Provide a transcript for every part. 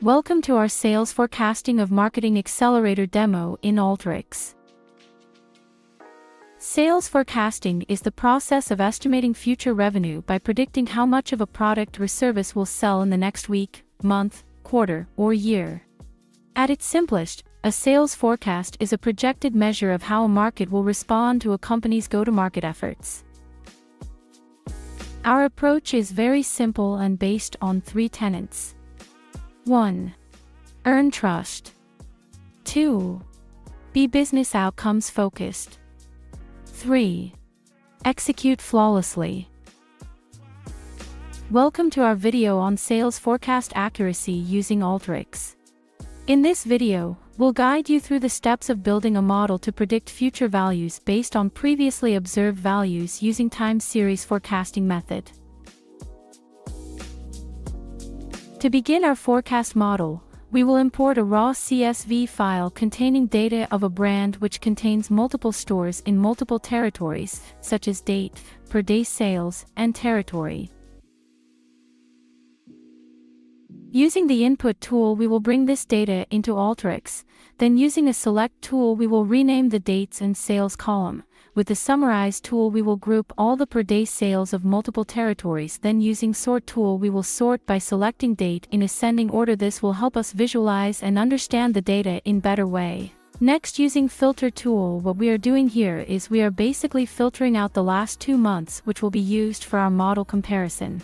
Welcome to our Sales Forecasting of Marketing Accelerator demo in Alteryx. Sales forecasting is the process of estimating future revenue by predicting how much of a product or service will sell in the next week, month, quarter, or year. At its simplest, a sales forecast is a projected measure of how a market will respond to a company's go-to-market efforts. Our approach is very simple and based on 3 tenets. 1. Earn trust. 2. Be business outcomes focused. 3. Execute flawlessly. Welcome to our video on sales forecast accuracy using Alteryx. In this video, we'll guide you through the steps of building a model to predict future values based on previously observed values using time series forecasting method. To begin our forecast model, we will import a raw CSV file containing data of a brand which contains multiple stores in multiple territories, such as date, per day sales, and territory. Using the input tool, we will bring this data into Alteryx. Then using a select tool, we will rename the dates and sales column. With the summarize tool, we will group all the per day sales of multiple territories. Then using sort tool, we will sort by selecting date in ascending order. This will help us visualize and understand the data in better way. Next, using filter tool, what we are doing here is we are basically filtering out the last 2 months, which will be used for our model comparison.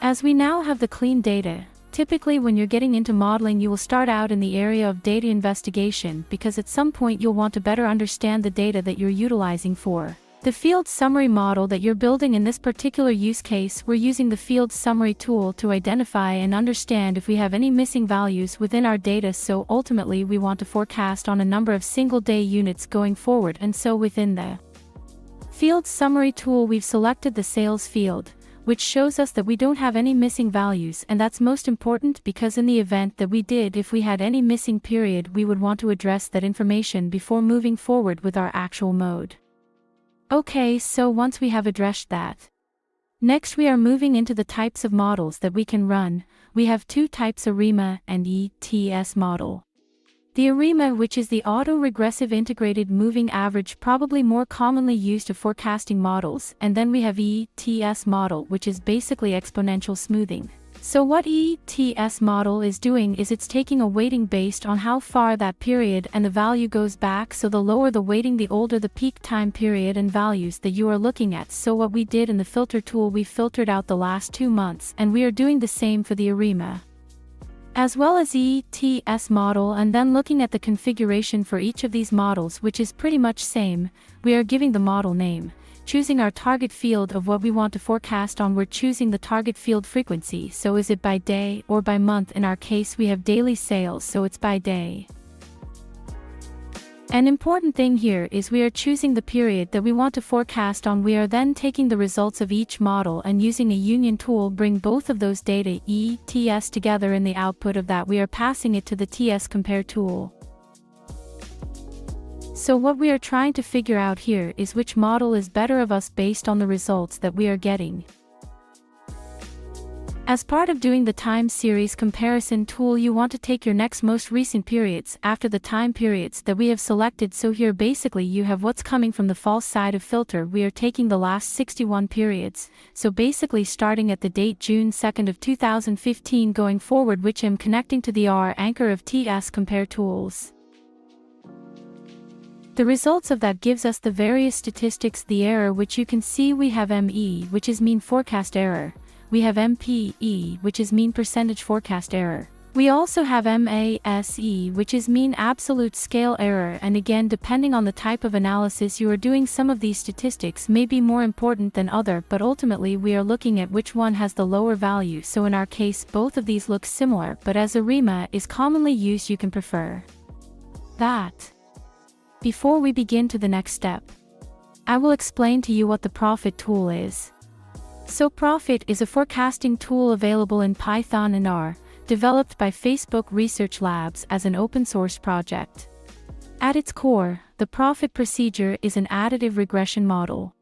As we now have the clean data, typically when you're getting into modeling, you will start out in the area of data investigation because at some point you'll want to better understand the data that you're utilizing for the field summary model that you're building. In this particular use case, we're using the field summary tool to identify and understand if we have any missing values within our data. So ultimately we want to forecast on a number of single day units going forward, and so within the field summary tool we've selected the sales field, which shows us that we don't have any missing values, and that's most important because in the event that we did, if we had any missing period, we would want to address that information before moving forward with our actual mode. Okay, so once we have addressed that, next we are moving into the types of models that we can run. We have 2 types, AREEMA and ETS model. The AREEMA, which is the auto-regressive integrated moving average, probably more commonly used to forecasting models, and then we have ETS model, which is basically exponential smoothing. So what ETS model is doing is it's taking a weighting based on how far that period and the value goes back, so the lower the weighting, the older the peak time period and values that you are looking at. So what we did in the filter tool, we filtered out the last 2 months, and we are doing the same for the AREEMA as well as ETS model. And then looking at the configuration for each of these models, which is pretty much same, we are giving the model name, choosing our target field of what we want to forecast on. We're choosing the target field frequency, so is it by day or by month? In our case we have daily sales, so it's by day. An important thing here is we are choosing the period that we want to forecast on. We are then taking the results of each model and using a union tool, bring both of those data ETS together. In the output of that, we are passing it to the TS compare tool. So what we are trying to figure out here is which model is better of us based on the results that we are getting. As part of doing the time series comparison tool, you want to take your next most recent periods after the time periods that we have selected. So here basically you have what's coming from the false side of filter. We are taking the last 61 periods, so basically starting at the date June 2nd of 2015 going forward, which I'm connecting to the R anchor of TS compare tools. The results of that gives us the various statistics. The error, which you can see, we have ME, which is mean forecast error. We have MPE, which is mean percentage forecast error. We also have MASE, which is mean absolute scale error. And again, depending on the type of analysis you are doing, some of these statistics may be more important than other, but ultimately we are looking at which one has the lower value. So in our case, both of these look similar, but as AREEMA is commonly used, you can prefer that. Before we begin to the next step, I will explain to you what the Profit tool is. So Profit is a forecasting tool available in Python and R, developed by Facebook Research Labs as an open source project. At its core, the Profit procedure is an additive regression model.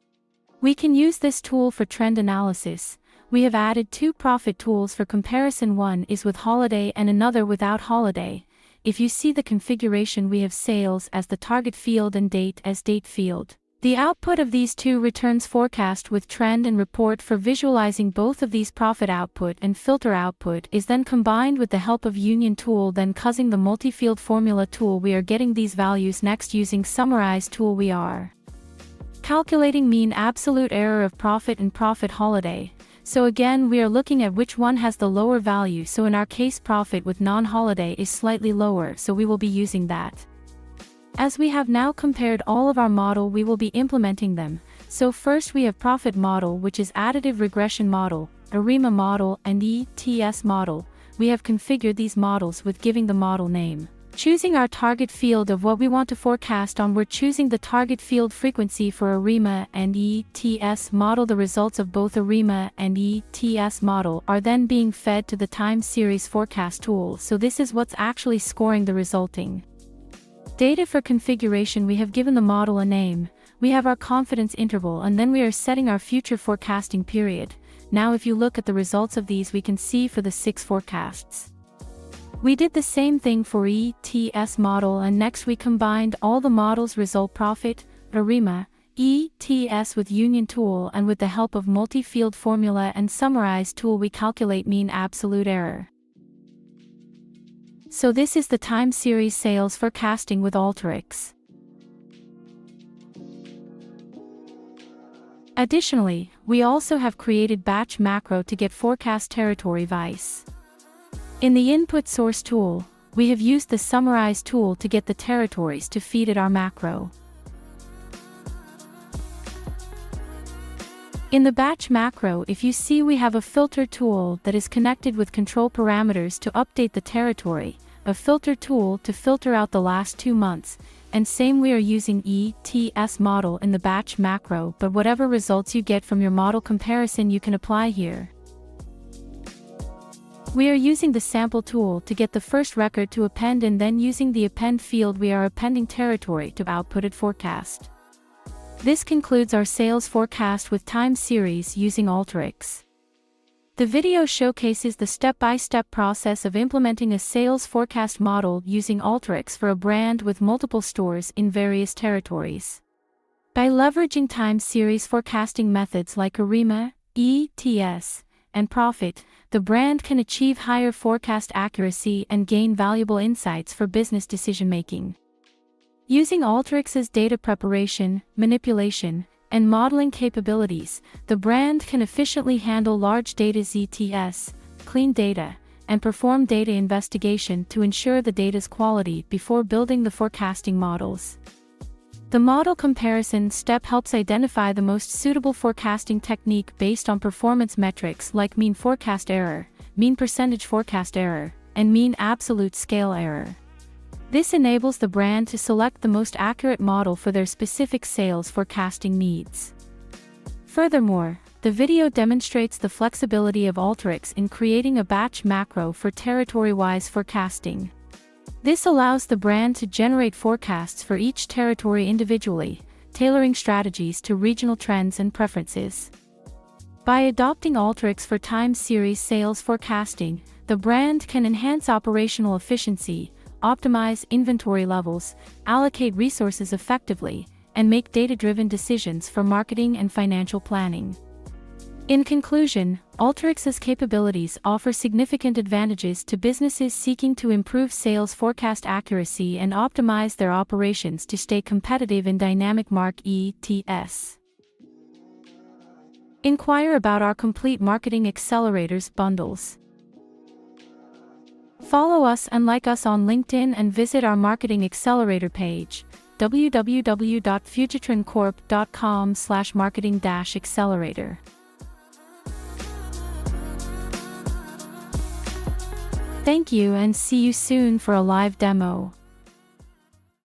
We can use this tool for trend analysis. we have added two profit tools for comparison. One is with holiday and another without holiday. If you see the configuration, we have sales as the target field and date as date field. The output of these two returns forecast with trend and report. For visualizing both of these, profit output and filter output is then combined with the help of union tool, then causing the multi-field formula tool. We are getting these values. Next, using summarize tool, we are calculating mean absolute error of profit and profit holiday. So again, we are looking at which one has the lower value. So in our case, profit with non-holiday is slightly lower, so we will be using that. As we have now compared all of our model, we will be implementing them. So first we have profit model, which is additive regression model, AREEMA model, and ETS model. We have configured these models with giving the model name. Choosing our target field of what we want to forecast on, we're choosing the target field frequency for AREEMA and ETS model. The results of both AREEMA and ETS model are then being fed to the time series forecast tool. So this is what's actually scoring the resulting data. For configuration, we have given the model a name, we have our confidence interval, and then we are setting our future forecasting period. Now if you look at the results of these, we can see for the 6 forecasts, we did the same thing for ETS model, and next we combined all the models' result profit, AREEMA, ETS with union tool, and with the help of multi-field formula and summarize tool we calculate mean absolute error. So this is the time series sales forecasting with Alteryx. Additionally, we also have created batch macro to get forecast territory vice. In the input source tool, we have used the summarize tool to get the territories to feed it our macro. In the batch macro, if you see, we have a filter tool that is connected with control parameters to update the territory, a filter tool to filter out the last 2 months, and same we are using ETS model in the batch macro, but whatever results you get from your model comparison you can apply here. We are using the sample tool to get the first record to append, and then using the append field we are appending territory to outputted forecast. This concludes our sales forecast with time series using Alteryx. The video showcases the step-by-step process of implementing a sales forecast model using Alteryx for a brand with multiple stores in various territories. By leveraging time series forecasting methods like AREEMA, ETS, and profit, the brand can achieve higher forecast accuracy and gain valuable insights for business decision-making. Using Alteryx's data preparation, manipulation, and modeling capabilities, the brand can efficiently handle large data ETS, clean data, and perform data investigation to ensure the data's quality before building the forecasting models. The model comparison step helps identify the most suitable forecasting technique based on performance metrics like mean forecast error, mean percentage forecast error, and mean absolute scale error. This enables the brand to select the most accurate model for their specific sales forecasting needs. Furthermore, the video demonstrates the flexibility of Alteryx in creating a batch macro for territory-wise forecasting. This allows the brand to generate forecasts for each territory individually, tailoring strategies to regional trends and preferences. By adopting Alteryx for time series sales forecasting, the brand can enhance operational efficiency, optimize inventory levels, allocate resources effectively, and make data-driven decisions for marketing and financial planning. In conclusion, Alteryx's capabilities offer significant advantages to businesses seeking to improve sales forecast accuracy and optimize their operations to stay competitive in dynamic market ETS. Inquire about our complete marketing accelerators bundles. Follow us and like us on LinkedIn and visit our marketing accelerator page, www.fugetroncorp.com/marketing-accelerator. Thank you and see you soon for a live demo.